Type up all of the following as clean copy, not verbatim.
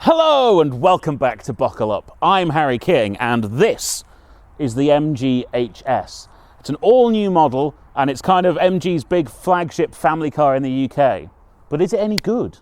Hello and welcome back to Buckle Up. I'm Harry King and this is the MG HS. It's an all-new model and it's kind of MG's big flagship family car in the UK. But is it any good?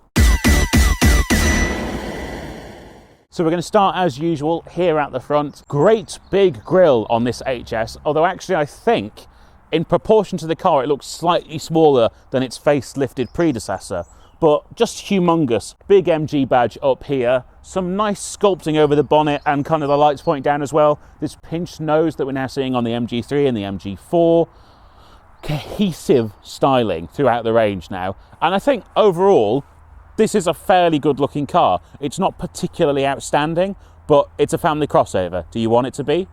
So we're going to start as usual here at the front. Great big grille on this HS, although actually I think in proportion to the car it looks slightly smaller than its facelifted predecessor. But just humongous. Big MG badge up here, some nice sculpting over the bonnet and kind of the lights pointing down as well. This pinched nose that we're now seeing on the MG3 and the MG4. Cohesive styling throughout the range now. And I think overall, this is a fairly good looking car. It's not particularly outstanding, but it's a family crossover. Do you want it to be?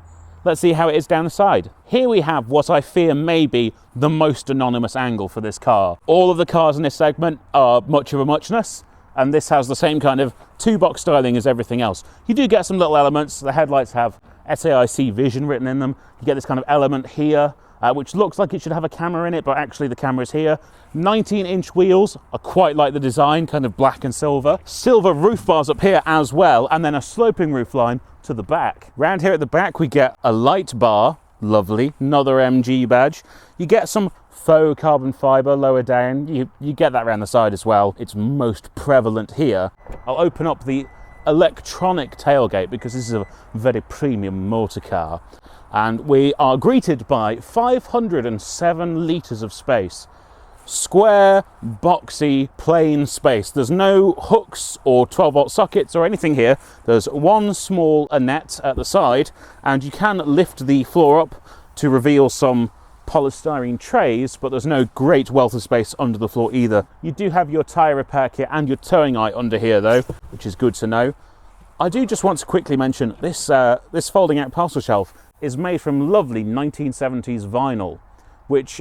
Let's see how it is down the side. Here we have what I fear may be the most anonymous angle for this car. All of the cars in this segment are much of a muchness, and this has the same kind of two-box styling as everything else. You do get some little elements. The headlights have SAIC Vision written in them. You get this kind of element here, which looks like it should have a camera in it, but actually the camera's here. 19-inch wheels. I quite like the design, kind of black and silver. Silver roof bars up here as well, and then a sloping roof line to the back. Round here at the back we get a light bar, lovely, another MG badge. You get some faux carbon fibre lower down, you get that around the side as well. It's most prevalent here. I'll open up the electronic tailgate because this is a very premium motor car. And we are greeted by 507 litres of space. Square, boxy, plain space. There's no hooks or 12-volt sockets or anything here. There's one small Annette at the side, and you can lift the floor up to reveal some polystyrene trays, but there's no great wealth of space under the floor either. You do have your tyre repair kit and your towing eye under here though, which is good to know. I do just want to quickly mention this folding out parcel shelf is made from lovely 1970s vinyl, which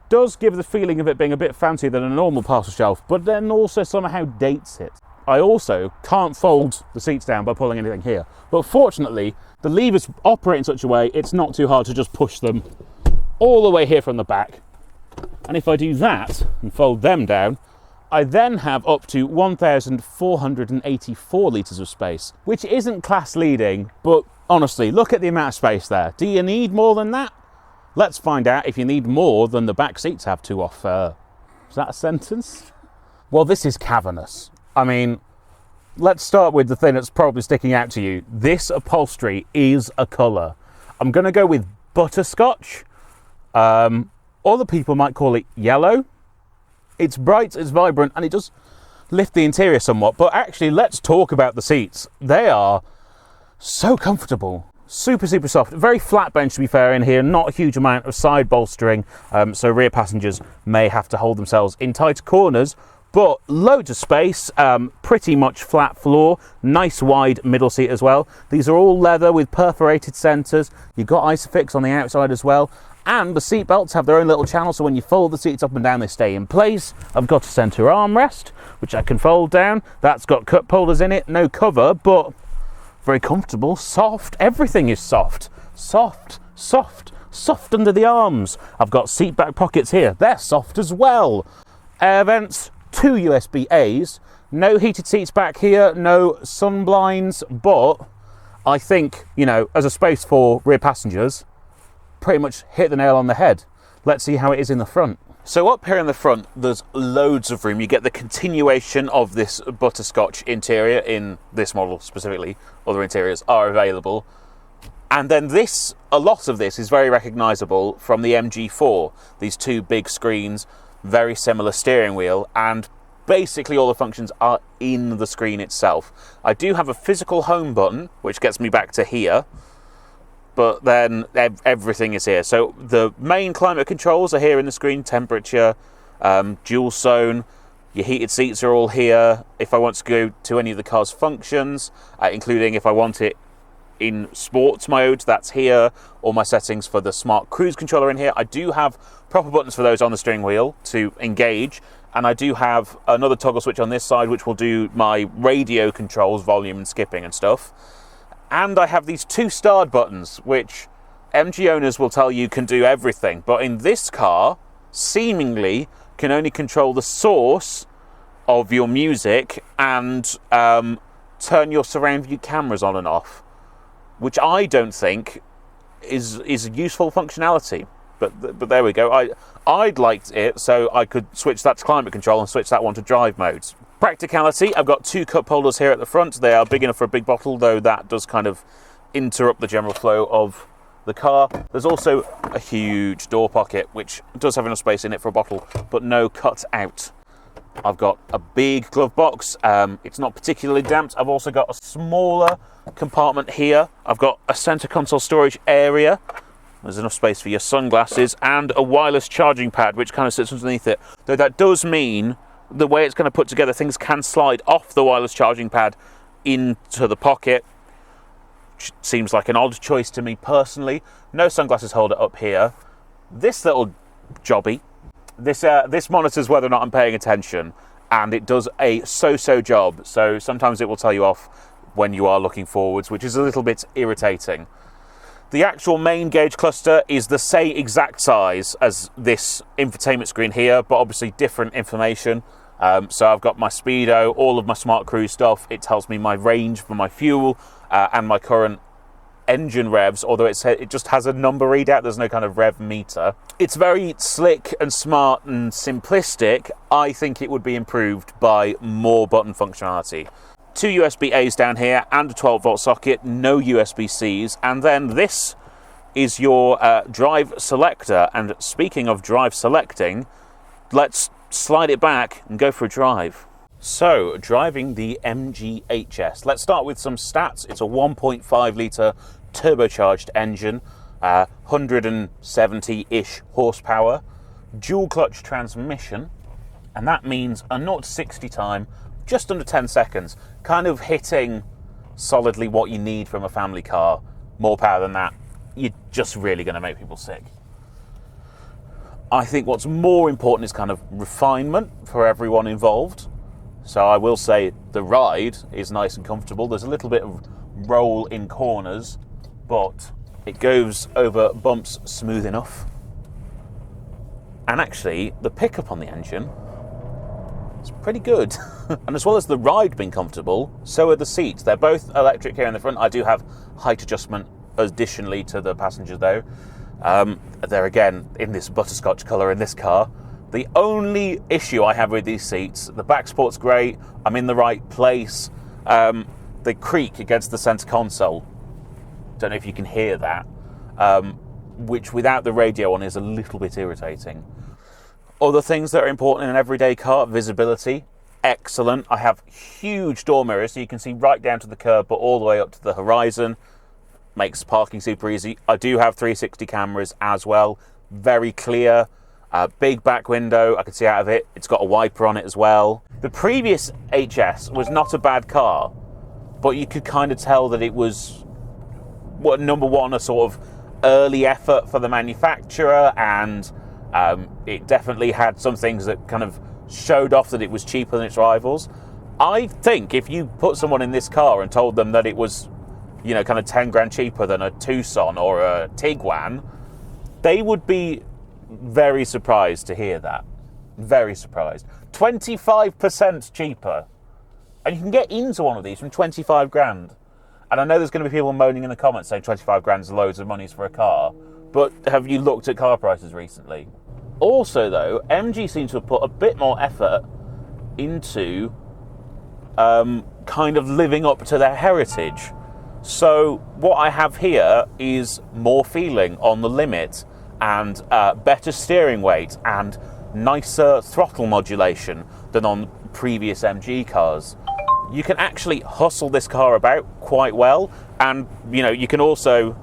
does give the feeling of it being a bit fancier than a normal parcel shelf, but then also somehow dates it. I also can't fold the seats down by pulling anything here, but fortunately the levers operate in such a way it's not too hard to just push them all the way here from the back. And if I do that and fold them down, I then have up to 1,484 litres of space, which isn't class leading, but honestly, look at the amount of space there. Do you need more than that? Let's find out if you need more than the back seats have to offer. Is that a sentence? Well, this is cavernous. I mean, let's start with the thing that's probably sticking out to you. This upholstery is a colour. I'm going to go with butterscotch. Other people might call it yellow. It's bright, it's vibrant, and it does lift the interior somewhat. But actually, let's talk about the seats. They are so comfortable. Super soft, very flat bench to be fair in here, not a huge amount of side bolstering, so rear passengers may have to hold themselves in tight corners, but loads of space, pretty much flat floor, nice wide middle seat as well. These are all leather with perforated centres, you've got Isofix on the outside as well, and the seat belts have their own little channel, so when you fold the seats up and down they stay in place. I've got a centre armrest, which I can fold down, that's got cup holders in it, no cover, but very comfortable, soft, everything is soft under the arms. I've got seat back pockets here, they're soft as well. Air vents, 2 USB A's, no heated seats back here, no sun blinds, but I think, you know, as a space for rear passengers, pretty much hit the nail on the head. Let's see how it is in the front. So up here in the front, there's loads of room. You get the continuation of this butterscotch interior in this model specifically. Other interiors are available. And then this, a lot of this is very recognisable from the MG4. These two big screens, very similar steering wheel, and basically all the functions are in the screen itself. I do have a physical home button, which gets me back to here. But then everything is here. So the main climate controls are here in the screen, temperature, dual zone, your heated seats are all here. If I want to go to any of the car's functions, including if I want it in sports mode, that's here. All my settings for the smart cruise controller in here. I do have proper buttons for those on the steering wheel to engage. And I do have another toggle switch on this side, which will do my radio controls, volume and skipping and stuff. And I have these two start buttons, which MG owners will tell you can do everything. But in this car, seemingly, can only control the source of your music and turn your surround view cameras on and off, which I don't think is useful functionality. But there we go. I'd liked it so I could switch that to climate control and switch that one to drive modes. Practicality, I've got 2 cup holders here at the front. They are big enough for a big bottle, though that does kind of interrupt the general flow of the car. There's also a huge door pocket, which does have enough space in it for a bottle, but no cut out. I've got a big glove box. It's not particularly damped. I've also got a smaller compartment here. I've got a center console storage area. There's enough space for your sunglasses and a wireless charging pad, which kind of sits underneath it. Though that does mean the way it's kind of put together, things can slide off the wireless charging pad into the pocket, which seems like an odd choice to me personally. No sunglasses holder up here. This little jobby, this monitors whether or not I'm paying attention, and it does a so-so job. So sometimes it will tell you off when you are looking forwards, which is a little bit irritating. The actual main gauge cluster is the same exact size as this infotainment screen here, but obviously different information. So I've got my speedo, all of my smart cruise stuff. It tells me my range for my fuel and my current engine revs, although it just has a number readout. There's no kind of rev meter. It's very slick and smart and simplistic. I think it would be improved by more button functionality. 2 USB-A's down here and a 12-volt socket, no USB-C's, and then this is your drive selector. And speaking of drive selecting, let's slide it back and go for a drive. So, driving the MG HS. Let's start with some stats. It's a 1.5 litre turbocharged engine, 170-ish horsepower, dual clutch transmission, and that means a 0 to 60 time just under 10 seconds, kind of hitting solidly what you need from a family car. More power than that, you're just really going to make people sick. I think what's more important is kind of refinement for everyone involved. So I will say the ride is nice and comfortable. There's a little bit of roll in corners, but it goes over bumps smooth enough. And actually, the pickup on the engine is pretty good. And as well as the ride being comfortable, so are the seats. They're both electric here in the front. I do have height adjustment additionally to the passenger though. They're again in this butterscotch colour in this car. The only issue I have with these seats, the back support's great, I'm in the right place. They creak against the centre console. Don't know if you can hear that, which without the radio on is a little bit irritating. Other things that are important in an everyday car, visibility, excellent. I have huge door mirrors so you can see right down to the curb but all the way up to the horizon. Makes parking super easy. I do have 360 cameras as well, very clear. Big back window, I can see out of it. It's got a wiper on it as well. The previous HS was not a bad car, but you could kind of tell that it was, number one, a sort of early effort for the manufacturer, and it definitely had some things that kind of showed off that it was cheaper than its rivals. I think if you put someone in this car and told them that it was, kind of 10 grand cheaper than a Tucson or a Tiguan, they would be very surprised to hear that. Very surprised. 25% cheaper. And you can get into one of these from 25 grand. And I know there's going to be people moaning in the comments saying 25 grand is loads of money for a car. But have you looked at car prices recently? Also though, MG seems to have put a bit more effort into kind of living up to their heritage. So what I have here is more feeling on the limit, and better steering weight and nicer throttle modulation than on previous MG cars. You can actually hustle this car about quite well, and you can also,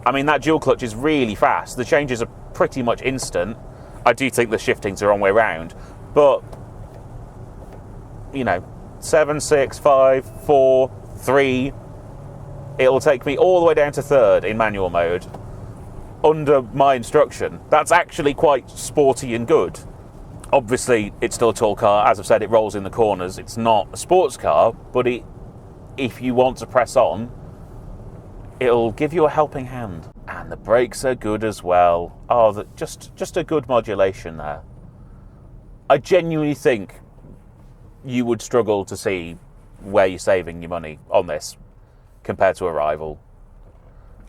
that dual clutch is really fast. The changes are pretty much instant. I do think the shifting's the wrong way around, but 7, 6, 5, 4, 3, it'll take me all the way down to third in manual mode under my instruction. That's actually quite sporty and good. Obviously, it's still a tall car. As I've said, it rolls in the corners. It's not a sports car, but if you want to press on, it'll give you a helping hand. And the brakes are good as well. Oh, just a good modulation there. I genuinely think you would struggle to see where you're saving your money on this compared to a rival.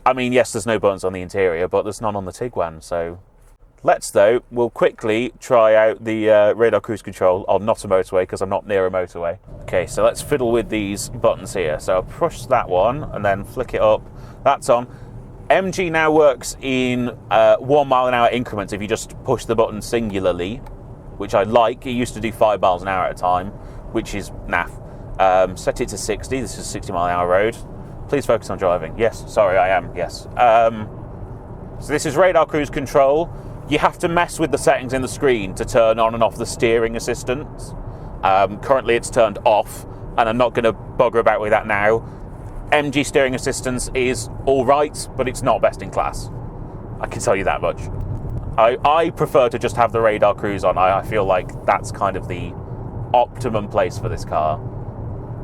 I mean, yes, there's no buttons on the interior, but there's none on the Tiguan, so... we'll quickly try out the radar cruise control on not a motorway, because I'm not near a motorway. Okay, so let's fiddle with these buttons here. So I'll push that one and then flick it up. That's on. MG now works in 1 mile an hour increments if you just push the button singularly, which I like. It used to do 5 miles an hour at a time, which is naff. Set it to 60. This is a 60 mile an hour road. Please focus on driving. Yes, sorry, I am. Yes. So this is radar cruise control. You have to mess with the settings in the screen to turn on and off the steering assistance. Currently it's turned off, and I'm not going to bugger about with that now. MG steering assistance is all right, but it's not best in class. I can tell you that much. I prefer to just have the radar cruise on. I feel like that's kind of the optimum place for this car.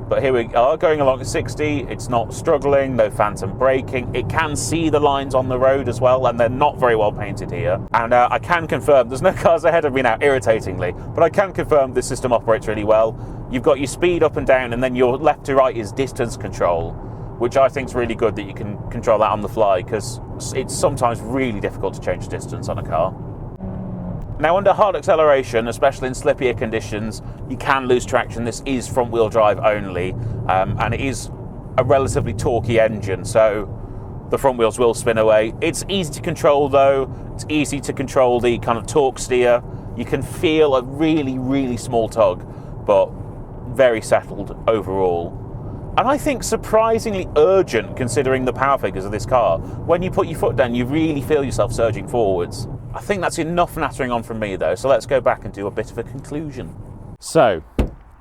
But here we are, going along at 60. It's not struggling, no phantom braking. It can see the lines on the road as well, and they're not very well painted here. And I can confirm, there's no cars ahead of me now, irritatingly, but I can confirm this system operates really well. You've got your speed up and down, and then your left to right is distance control, which I think is really good that you can control that on the fly, because it's sometimes really difficult to change distance on a car. Now, under hard acceleration, especially in slippier conditions, you can lose traction. This is front-wheel drive only, and it is a relatively torquey engine, so the front wheels will spin away. It's easy to control, though. It's easy to control the kind of torque steer. You can feel a really, really small tug, but very settled overall. And I think surprisingly urgent, considering the power figures of this car. When you put your foot down, you really feel yourself surging forwards. I think that's enough nattering on from me, though, so let's go back and do a bit of a conclusion. So,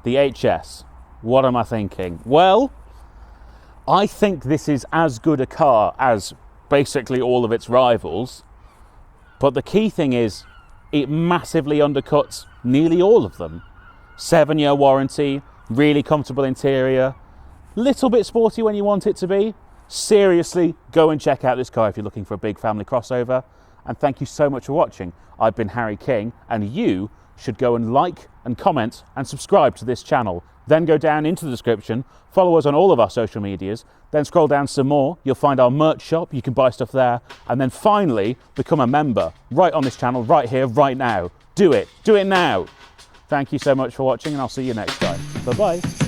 the HS. What am I thinking? Well, I think this is as good a car as basically all of its rivals, but the key thing is it massively undercuts nearly all of them. 7-year warranty, really comfortable interior, little bit sporty when you want it to be. Seriously, go and check out this car if you're looking for a big family crossover. And thank you so much for watching. I've been Harry King, and you should go and like and comment and subscribe to this channel. Then go down into the description, follow us on all of our social medias, then scroll down some more, you'll find our merch shop, you can buy stuff there, and then finally become a member right on this channel, right here, right now. Do it now. Thank you so much for watching, and I'll see you next time. Bye-bye.